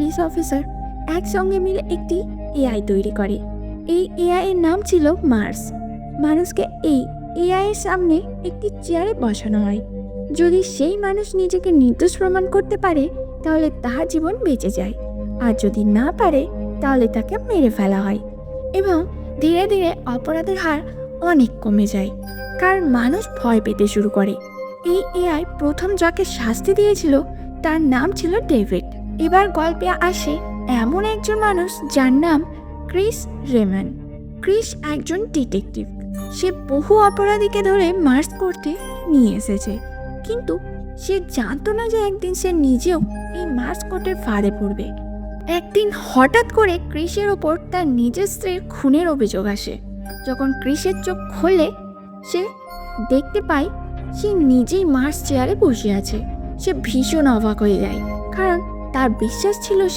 Police officer একসঙ্গে মিলে একটি এআই তৈরি করে। এই এআই এর নাম ছিল মার্স। মানুষকে এই এআই এর সামনে একটি চেয়ারে বসানো হয়। যদি সেই মানুষ নিজেকে নির্দোষ প্রমাণ করতে পারে তাহলে তার জীবন বেঁচে যায়, আর যদি না পারে তাহলে তাকে মেরে ফেলা হয়। এবং ধীরে ধীরে অপরাধের হার অনেক কমে যায়, কারণ মানুষ ভয় পেতে শুরু করে। এই এআই প্রথম যাকে শাস্তি দিয়েছিল তার নাম ছিল ডেভিড। এবার গল্পে আসে এমন একজন মানুষ যার নাম ক্রিস রেমন। ক্রিস একজন ডিটেকটিভ। সে বহু অপরাধীকে ধরে মার্স করতে নিয়ে এসেছে, কিন্তু সে জানতো না যে একদিন সে নিজেও এই মার্স কোর্টের ফাঁদে পড়বে। একদিন হঠাৎ করে ক্রিসের ওপর তার নিজের স্ত্রীর খুনের অভিযোগ আসে। যখন ক্রিসের চোখ খোলে সে দেখতে পায় সে নিজেই মার্স চেয়ারে বসে আছে। সে ভীষণ অবাক হয়ে যায়, কারণ তার বিশ্বাস ছিল সে